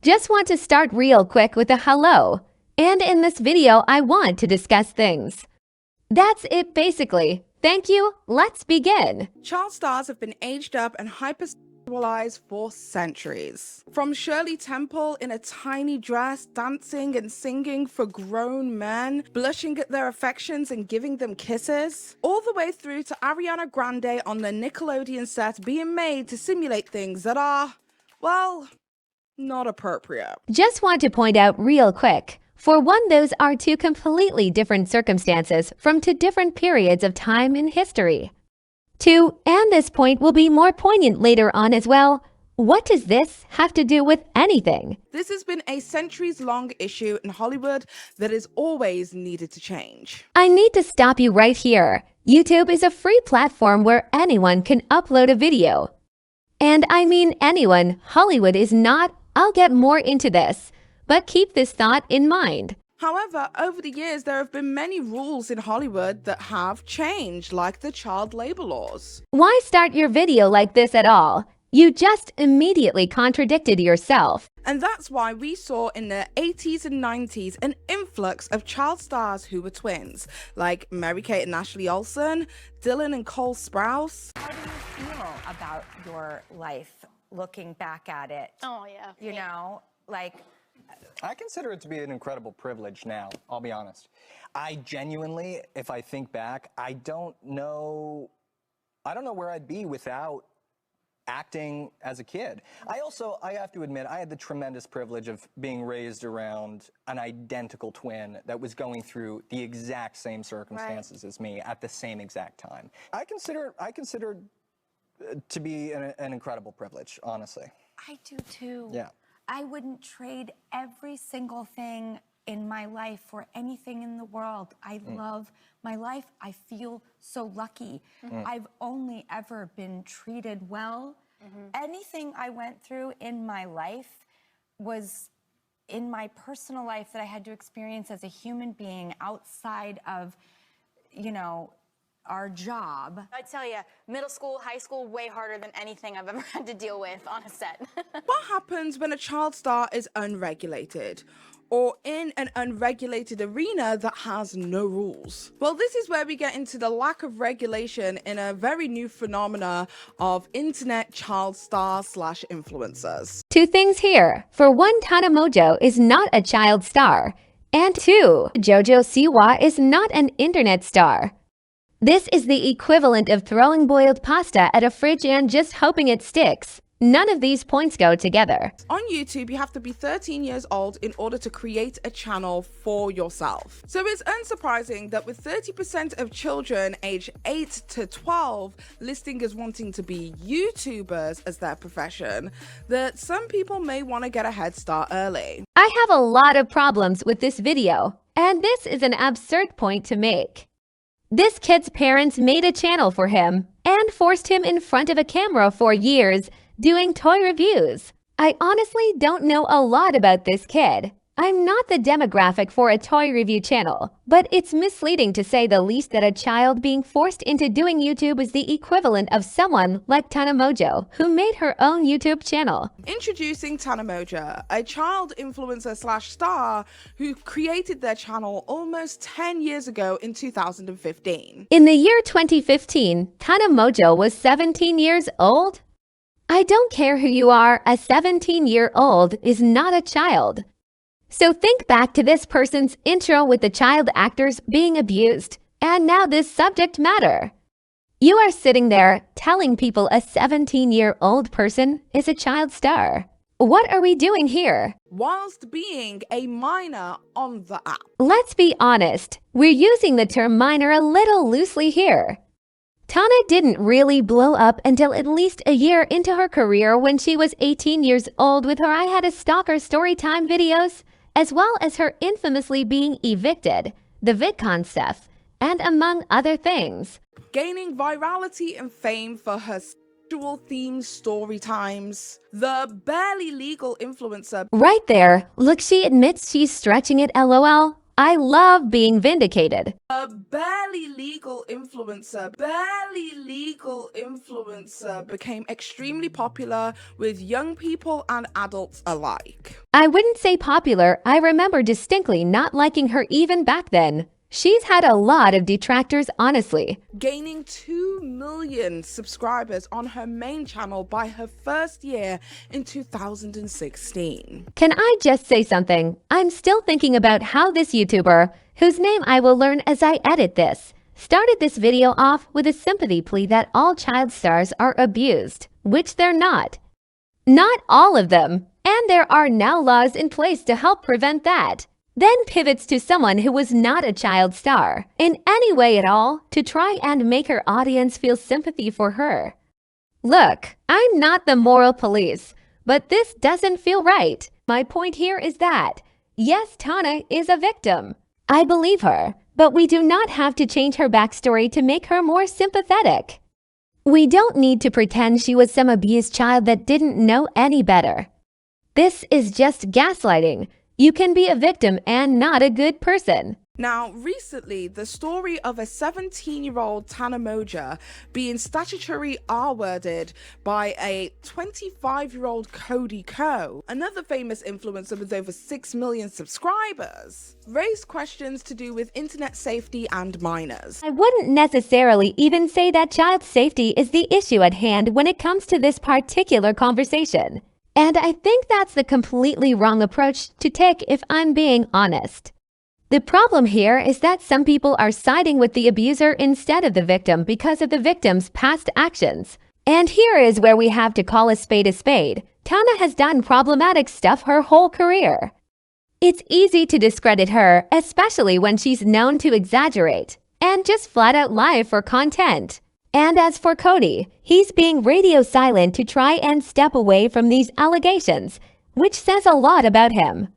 Just want to start real quick with a hello. And in this video, I want to discuss things. That's it basically. Thank you. Let's begin. Child stars have been aged up and hypersexualized for centuries. From Shirley Temple in a tiny dress, dancing and singing for grown men, blushing at their affections and giving them kisses, all the way through to Ariana Grande on the Nickelodeon set being made to simulate things that are, well, not appropriate. Just want to point out real quick. For one, those are two completely different circumstances from two different periods of time in history. Two, and this point will be more poignant later on as well, what does this have to do with anything? This has been a centuries-long issue in Hollywood that is always needed to change. I need to stop you right here. YouTube is a free platform where anyone can upload a video. And I mean anyone, Hollywood is not. I'll get more into this. But keep this thought in mind. However, over the years, there have been many rules in Hollywood that have changed, like the child labor laws. Why start your video like this at all? You just immediately contradicted yourself. And that's why we saw in the 80s and 90s an influx of child stars who were twins, like Mary-Kate and Ashley Olsen, Dylan and Cole Sprouse. How do you feel about your life looking back at it? Oh, yeah. You know, like... I consider it to be an incredible privilege now, I'll be honest. I genuinely, if I think back, I don't know where I'd be without acting as a kid. I have to admit, I had the tremendous privilege of being raised around an identical twin that was going through the exact same circumstances as me at the same exact time. I consider to be an incredible privilege, honestly. I do too. Yeah. I wouldn't trade every single thing in my life for anything in the world. I love my life. I feel so lucky. I've only ever been treated well. Anything I went through in my life was in my personal life that I had to experience as a human being outside of, you know, our job. I tell you, middle school, high school, way harder than anything I've ever had to deal with on a set. What happens when a child star is unregulated? Or in an unregulated arena that has no rules? Well, this is where we get into the lack of regulation in a very new phenomena of internet child star/influencers. Two things here. For one, Tana Mojo is not a child star. And two, Jojo Siwa is not an internet star. This is the equivalent of throwing boiled pasta at a fridge and just hoping it sticks. None of these points go together. On YouTube, you have to be 13 years old in order to create a channel for yourself. So it's unsurprising that with 30% of children aged 8 to 12 listing as wanting to be YouTubers as their profession, that some people may want to get a head start early. I have a lot of problems with this video, and this is an absurd point to make. This kid's parents made a channel for him and forced him in front of a camera for years doing toy reviews. I honestly don't know a lot about this kid. I'm not the demographic for a toy review channel, but it's misleading to say the least that a child being forced into doing YouTube is the equivalent of someone like Tana Mojo, who made her own YouTube channel. Introducing Tana Mojo, a child influencer/star who created their channel almost 10 years ago in 2015. In the year 2015, Tana Mojo was 17 years old. I don't care who you are, a 17-year-old is not a child. So think back to this person's intro with the child actors being abused, and now this subject matter. You are sitting there telling people a 17-year-old person is a child star. What are we doing here? Whilst being a minor on the app. Let's be honest, we're using the term minor a little loosely here. Tana didn't really blow up until at least a year into her career when she was 18 years old with her I Had a Stalker Storytime videos, as well as her infamously being evicted, the VidCon stuff, and among other things. Gaining virality and fame for her sexual-themed story times. The barely legal influencer. Right there, look, she admits she's stretching it, LOL. I love being vindicated. A barely legal influencer became extremely popular with young people and adults alike. I wouldn't say popular. I remember distinctly not liking her even back then. She's had a lot of detractors, honestly. Gaining 2 million subscribers on her main channel by her first year in 2016. Can I just say something? I'm still thinking about how this YouTuber, whose name I will learn as I edit this, started this video off with a sympathy plea that all child stars are abused, which they're not. Not all of them, and there are now laws in place to help prevent that. Then pivots to someone who was not a child star, in any way at all, to try and make her audience feel sympathy for her. Look, I'm not the moral police, but this doesn't feel right. My point here is that, yes, Tana is a victim. I believe her, but we do not have to change her backstory to make her more sympathetic. We don't need to pretend she was some abused child that didn't know any better. This is just gaslighting. You can be a victim and not a good person. Now, recently, the story of a 17-year-old Tana mojo being statutory R-worded by a 25-year-old Cody Ko, another famous influencer with over 6 million subscribers, raised questions to do with internet safety and minors. I wouldn't necessarily even say that child safety is the issue at hand when it comes to this particular conversation. And I think that's the completely wrong approach to take if I'm being honest. The problem here is that some people are siding with the abuser instead of the victim because of the victim's past actions. And here is where we have to call a spade a spade. Tana has done problematic stuff her whole career. It's easy to discredit her, especially when she's known to exaggerate and just flat out lie for content. And as for Cody, he's being radio silent to try and step away from these allegations, which says a lot about him.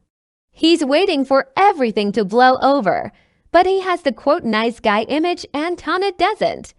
He's waiting for everything to blow over, but he has the quote nice guy image and Tana doesn't.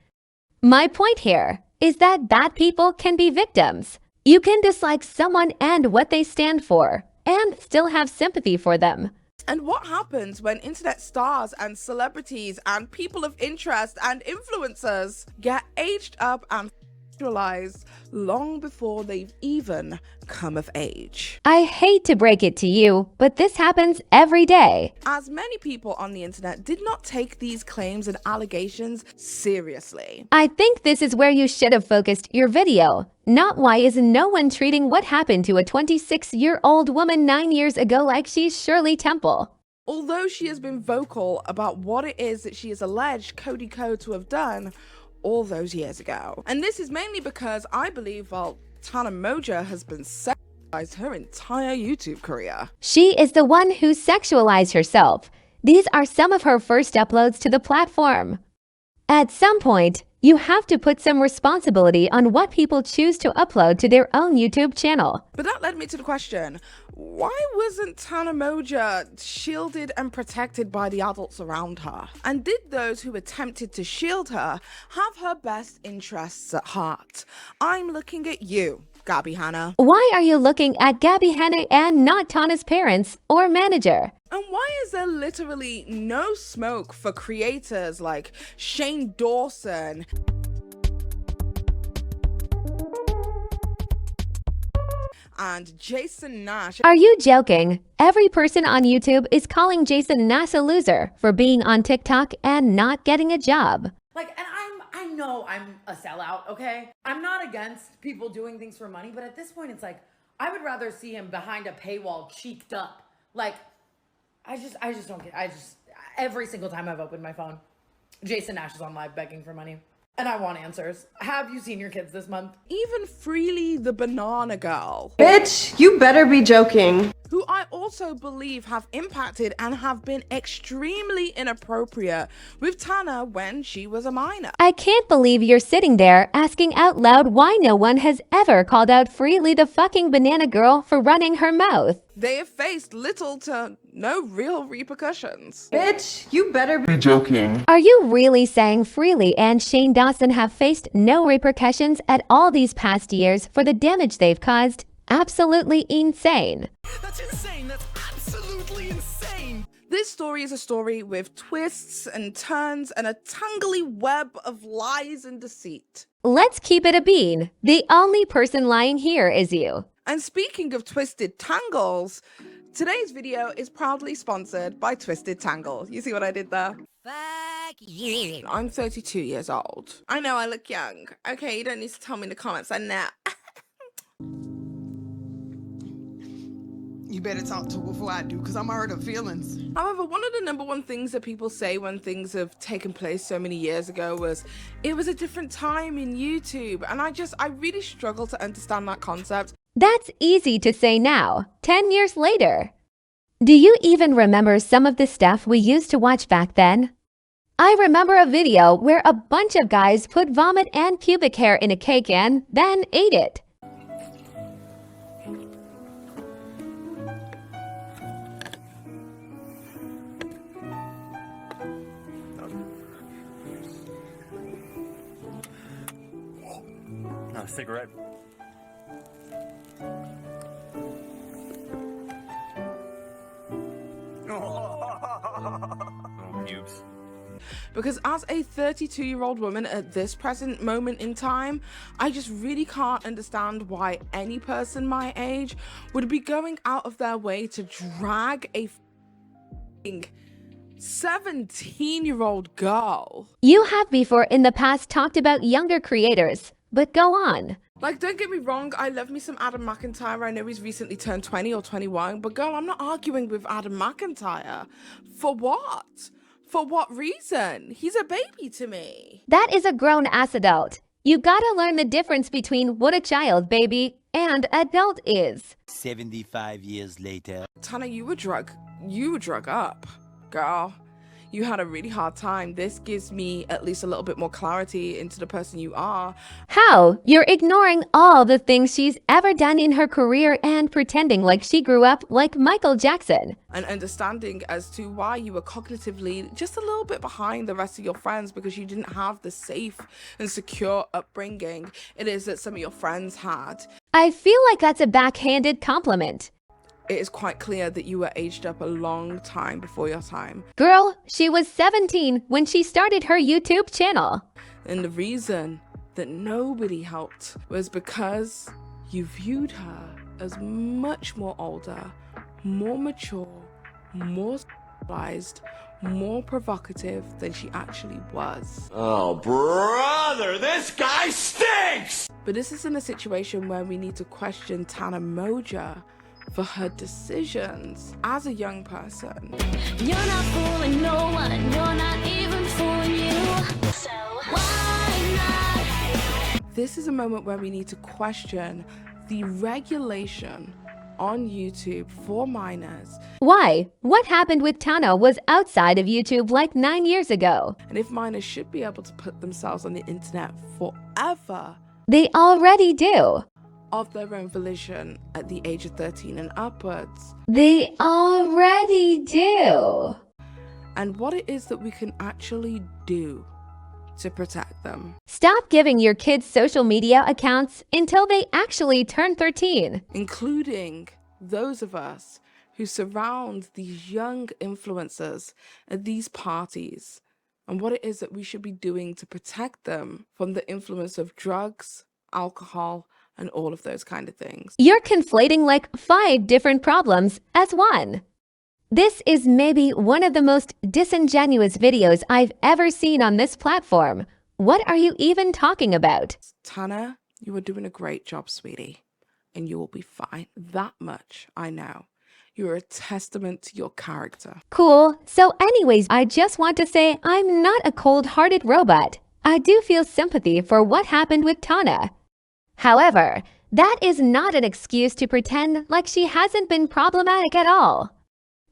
My point here is that bad people can be victims. You can dislike someone and what they stand for, and still have sympathy for them. And what happens when internet stars and celebrities and people of interest and influencers get aged up and sexualized long before they've even come of age? I hate to break it to you, but this happens every day. As many people on the internet did not take these claims and allegations seriously. I think this is where you should have focused your video. Not why is no one treating what happened to a 26-year-old woman 9 years ago like she's Shirley Temple. Although she has been vocal about what it is that she has alleged Cody Ko to have done all those years ago. And this is mainly because I believe, well, Tana mojo has been sexualized her entire YouTube career. She is the one who sexualized herself. These are some of her first uploads to the platform. At some point, you have to put some responsibility on what people choose to upload to their own YouTube channel. But that led me to the question, why wasn't Tana mojo shielded and protected by the adults around her? And did those who attempted to shield her have her best interests at heart? I'm looking at you, Gabby Hanna. Why are you looking at Gabby Hanna and not Tana's parents or manager? And why is there literally no smoke for creators like Shane Dawson and Jason Nash? Are you joking? Every person on YouTube is calling Jason Nash a loser for being on TikTok and not getting a job. Like, and I know I'm a sellout, okay? I'm not against people doing things for money, but at this point it's like, I would rather see him behind a paywall cheeked up. Like, I just don't get, every single time I've opened my phone, Jason Nash is on live begging for money. And I want answers. Have you seen your kids this month? Even Freely the Banana Girl, Bitch, you better be joking. who I also believe have impacted and have been extremely inappropriate with Tana when she was a minor. I can't believe you're sitting there asking out loud why no one has ever called out Freely the fucking banana girl for running her mouth. They have faced little to no real repercussions. Bitch, you better be joking. Are you really saying Freely and Shane Dawson have faced no repercussions at all these past years for the damage they've caused? Absolutely insane. That's insane. That's absolutely insane. This story is a story with twists and turns and a tangly web of lies and deceit. Let's keep it a bean. The only person lying here is you. And speaking of twisted tangles, today's video is proudly sponsored by Twisted Tangle. You see what I did there? Fuck you. I'm 32 years old. I know I look young. Okay, you don't need to tell me in the comments. I know. You better talk to her before I do, because I'm hurt her feelings. However, one of the number one things that people say when things have taken place so many years ago was, it was a different time in YouTube. And I really struggle to understand that concept. That's easy to say now, 10 years later. Do you even remember some of the stuff we used to watch back then? I remember a video where a bunch of guys put vomit and pubic hair in a cake and then ate it. Not a cigarette. Oh, pubes. Because as a 32-year-old woman at this present moment in time, I just really can't understand why any person my age would be going out of their way to drag a 17-year-old girl. You have before in the past talked about younger creators, but go on. Like, don't get me wrong, I love me some Adam McIntyre. I know he's recently turned 20 or 21, but girl, I'm not arguing with Adam McIntyre. For what? For what reason? He's a baby to me. That is a grown-ass adult. You gotta learn the difference between what a child, baby, and adult is. 75 years later. Tana, you were drug up, girl. You had a really hard time. This gives me at least a little bit more clarity into the person you are. How? You're ignoring all the things she's ever done in her career and pretending like she grew up like Michael Jackson. And understanding as to why you were cognitively just a little bit behind the rest of your friends because you didn't have the safe and secure upbringing it is that some of your friends had. I feel like that's a backhanded compliment. It is quite clear that you were aged up a long time before your time. Girl, she was 17 when she started her YouTube channel. And the reason that nobody helped was because you viewed her as much more older, more mature, more civilized, more provocative than she actually was. Oh, brother, this guy stinks! But this isn't a situation where we need to question Tana Moja for her decisions as a young person. You're not fooling no one, you're not even fooling you. So why not? This is a moment where we need to question the regulation on YouTube for minors. Why? What happened with Tana was outside of YouTube like 9 years ago. And if minors should be able to put themselves on the internet forever, they already do. Of their own volition at the age of 13 and upwards. They already do. And what it is that we can actually do to protect them. Stop giving your kids social media accounts until they actually turn 13. Including those of us who surround these young influencers at these parties. And what it is that we should be doing to protect them from the influence of drugs, alcohol, and all of those kind of things. You're conflating like 5 different problems as one. This is maybe one of the most disingenuous videos I've ever seen on this platform. What are you even talking about? Tana, you are doing a great job, sweetie, and you will be fine. That much I know. You're a testament to your character. Cool. So anyways, I just want to say I'm not a cold-hearted robot. I do feel sympathy for what happened with Tana. However, that is not an excuse to pretend like she hasn't been problematic at all.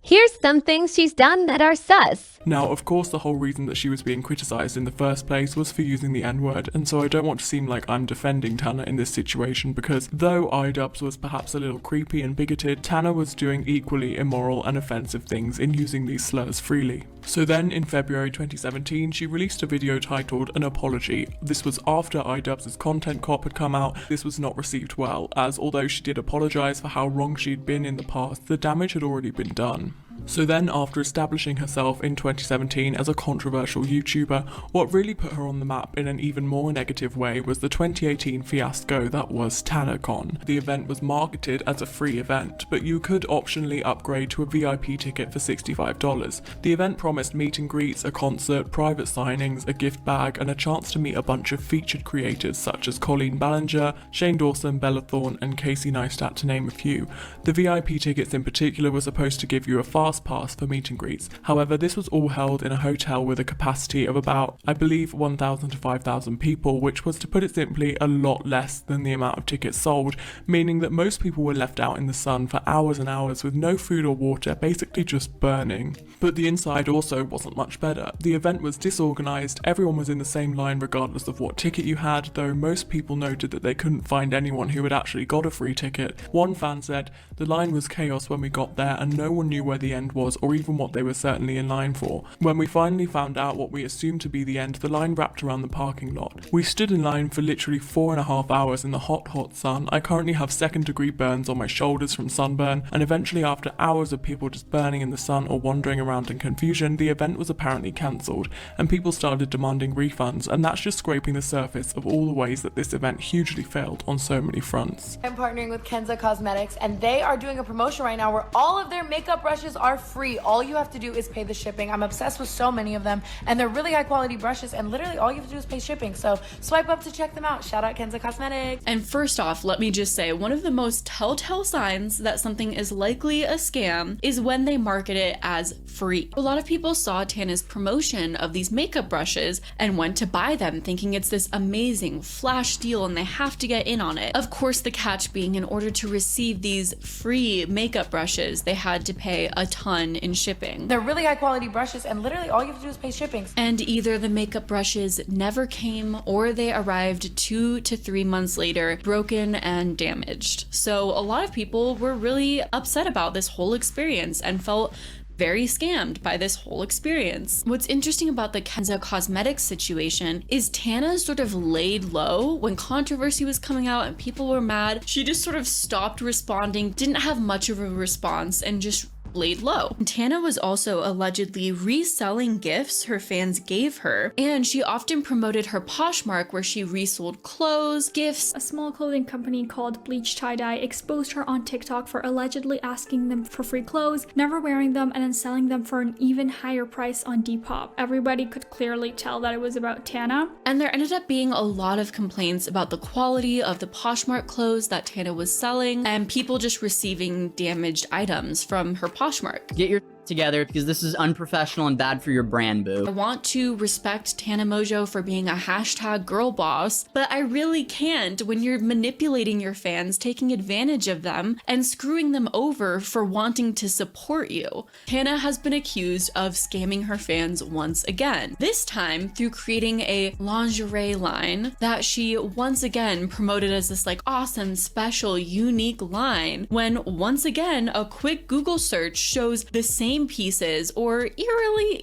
Here's some things she's done that are sus. Now, of course, the whole reason that she was being criticised in the first place was for using the N-word, and so I don't want to seem like I'm defending Tana in this situation because though iDubbbz was perhaps a little creepy and bigoted, Tana was doing equally immoral and offensive things in using these slurs freely. So then, in February 2017, she released a video titled An Apology. This was after iDubbbz's Content Cop had come out. This was not received well, as although she did apologise for how wrong she'd been in the past, the damage had already been done. So then, after establishing herself in 2017 as a controversial YouTuber, what really put her on the map in an even more negative way was the 2018 fiasco that was TanaCon. The event was marketed as a free event, but you could optionally upgrade to a VIP ticket for $65. The event promised meet and greets, a concert, private signings, a gift bag, and a chance to meet a bunch of featured creators such as Colleen Ballinger, Shane Dawson, Bella Thorne, and Casey Neistat, to name a few. The VIP tickets in particular were supposed to give you a fast pass for meet and greets. However, this was all held in a hotel with a capacity of about, I believe, 1,000 to 5,000 people, which was, to put it simply, a lot less than the amount of tickets sold, meaning that most people were left out in the sun for hours and hours with no food or water, basically just burning. But the inside also wasn't much better. The event was disorganised, everyone was in the same line regardless of what ticket you had, though most people noted that they couldn't find anyone who had actually got a free ticket. One fan said, "The line was chaos when we got there and no one knew where the end was or even what they were certainly in line for. When we finally found out what we assumed to be the end, the line wrapped around the parking lot. We stood in line for literally 4.5 hours in the hot sun. I currently have second-degree burns on my shoulders from sunburn, and eventually after hours of people just burning in the sun or wandering around in confusion, the event was apparently cancelled, and people started demanding refunds, and that's just scraping the surface of all the ways that this event hugely failed on so many fronts." I'm partnering with Kenza Cosmetics, and they are doing a promotion right now where all of their makeup brushes are free. All you have to do is pay the shipping. I'm obsessed with so many of them, and they're really high quality brushes, and literally all you have to do is pay shipping. So swipe up to check them out. Shout out Kenza Cosmetics. And first off, let me just say, one of the most telltale signs that something is likely a scam is when they market it as free. A lot of people saw Tana's promotion of these makeup brushes and went to buy them thinking it's this amazing flash deal and they have to get in on it. Of course, the catch being, in order to receive these free makeup brushes, they had to pay a ton in shipping. They're really high quality brushes, and literally all you have to do is pay shipping. And either the makeup brushes never came or they arrived 2 to 3 months later, broken and damaged. So a lot of people were really upset about this whole experience and felt very scammed by this whole experience. What's interesting about the Kenza Cosmetics situation is Tana sort of laid low when controversy was coming out and people were mad. She just sort of stopped responding, didn't have much of a response, and just laid low. Tana was also allegedly reselling gifts her fans gave her, and she often promoted her Poshmark where she resold clothes, gifts. A small clothing company called Bleach Tie-Dye exposed her on TikTok for allegedly asking them for free clothes, never wearing them, and then selling them for an even higher price on Depop. Everybody could clearly tell that it was about Tana. And there ended up being a lot of complaints about the quality of the Poshmark clothes that Tana was selling, and people just receiving damaged items from her Poshmark. Get your together, because this is unprofessional and bad for your brand, boo. I want to respect Tana Mojo for being a hashtag girl boss, but I really can't when you're manipulating your fans, taking advantage of them, and screwing them over for wanting to support you. Tana has been accused of scamming her fans once again, this time through creating a lingerie line that she once again promoted as this like awesome, special, unique line, when once again a quick Google search shows the same pieces or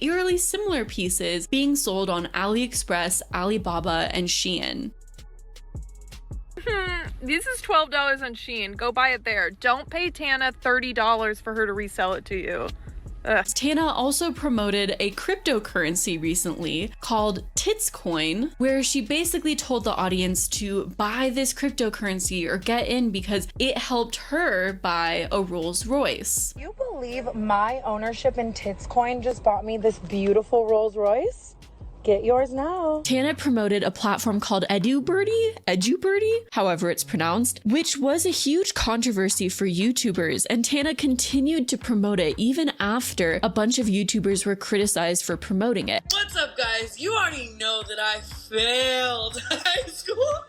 eerily similar pieces being sold on AliExpress, Alibaba, and Shein. This is $12 on Shein. Go buy it there. Don't pay Tana $30 for her to resell it to you. Ugh. Tana also promoted a cryptocurrency recently called Titscoin, where she basically told the audience to buy this cryptocurrency or get in because it helped her buy a Rolls Royce. You believe my ownership in Titscoin just bought me this beautiful Rolls Royce? Get yours now. Tana promoted a platform called Edubirdy, however it's pronounced, which was a huge controversy for YouTubers, and Tana continued to promote it even after a bunch of YouTubers were criticized for promoting it. What's up, guys? You already know that I failed high school.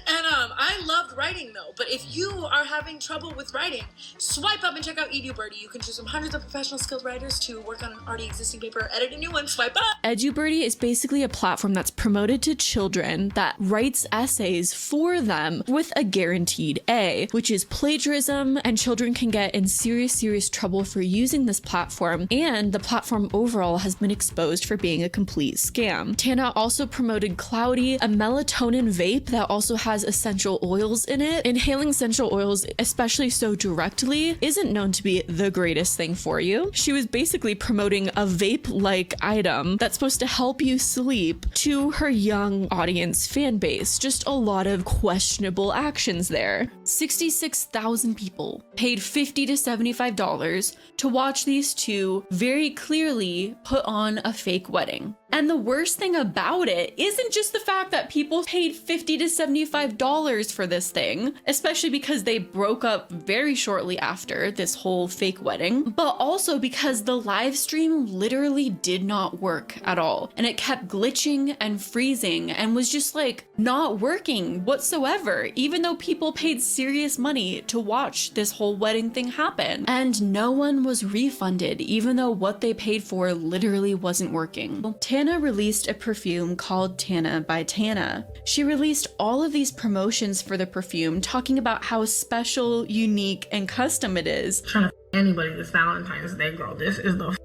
And I loved writing though, but if you are having trouble with writing, swipe up and check out Edubirdy. You can choose from hundreds of professional skilled writers to work on an already existing paper or edit a new one. Swipe up! Edubirdy is basically a platform that's promoted to children that writes essays for them with a guaranteed A, which is plagiarism, and children can get in serious trouble for using this platform, and the platform overall has been exposed for being a complete scam. Tana also promoted Cloudy, a melatonin vape that also has essential oils in it. Inhaling essential oils, especially so directly, isn't known to be the greatest thing for you. She was basically promoting a vape-like item that's supposed to help you sleep to her young audience fan base. Just a lot of questionable actions there. 66,000 people paid $50 to $75 to watch these two very clearly put on a fake wedding. And the worst thing about it isn't just the fact that people paid $50 to $75 for this thing, especially because they broke up very shortly after this whole fake wedding, but also because the live stream literally did not work at all. And it kept glitching and freezing and was just like not working whatsoever, even though people paid serious money to watch this whole wedding thing happen. And no one was refunded, even though what they paid for literally wasn't working. Tana released a perfume called Tana by Tana. She released all of these promotions for the perfume, talking about how special, unique, and custom it is. Trying to anybody this Valentine's Day, girl. This is the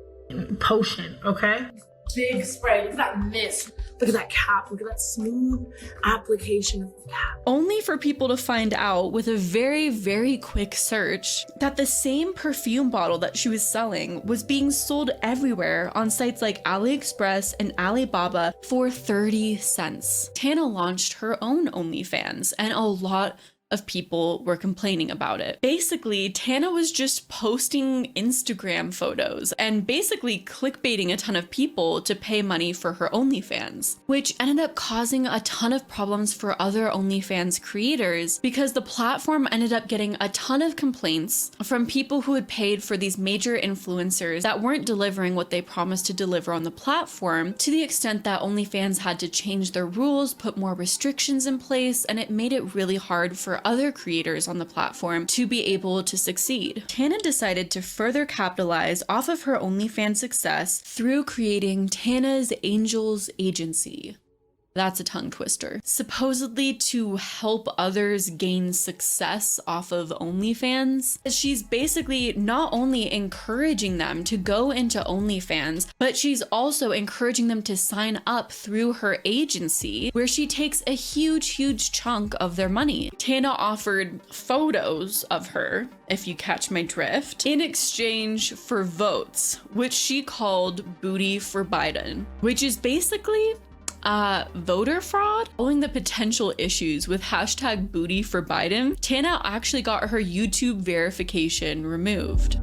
potion, okay? Big spray. Look at that mist. Look at that cap. Look at that smooth application of the cap. Only for people to find out with a very, very quick search that the same perfume bottle that she was selling was being sold everywhere on sites like AliExpress and Alibaba for 30 cents. Tana launched her own OnlyFans, and a lot of people were complaining about it. Basically, Tana was just posting Instagram photos and basically clickbaiting a ton of people to pay money for her OnlyFans, which ended up causing a ton of problems for other OnlyFans creators because the platform ended up getting a ton of complaints from people who had paid for these major influencers that weren't delivering what they promised to deliver on the platform, to the extent that OnlyFans had to change their rules, put more restrictions in place, and it made it really hard for other creators on the platform to be able to succeed. Tana decided to further capitalize off of her OnlyFans success through creating Tana's Angels Agency. That's a tongue twister. Supposedly to help others gain success off of OnlyFans. She's basically not only encouraging them to go into OnlyFans, but she's also encouraging them to sign up through her agency, where she takes a huge chunk of their money. Tana offered photos of her, if you catch my drift, in exchange for votes, which she called Booty for Biden, which is basically voter fraud. Owing the potential issues with hashtag Booty for Biden, Tana actually got her YouTube verification removed.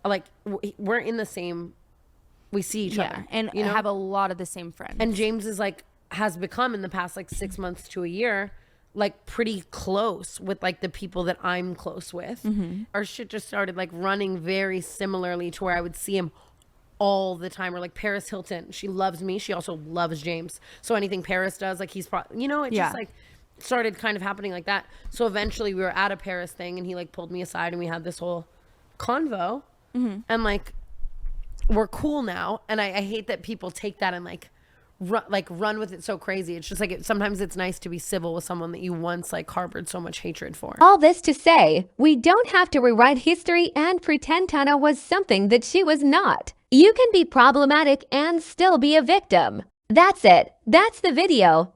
Like, we're in the same, we see each other, and you know? have a lot of the same friends. And James is like, has become in the past like 6 months to a year, like pretty close with like the people that I'm close with. Our shit just started like running very similarly to where I would see him all the time. Or like Paris Hilton, she loves me, she also loves James, so anything Paris does, like he's you know, it just like started kind of happening like that. So eventually we were at a Paris thing and he like pulled me aside and we had this whole convo. And like we're cool now, and I hate that people take that and like run with it so crazy. It's just like sometimes it's nice to be civil with someone that you once like harbored so much hatred for. All this to say, we don't have to rewrite history and pretend Tana was something that she was not. You can be problematic and still be a victim. That's it. That's the video.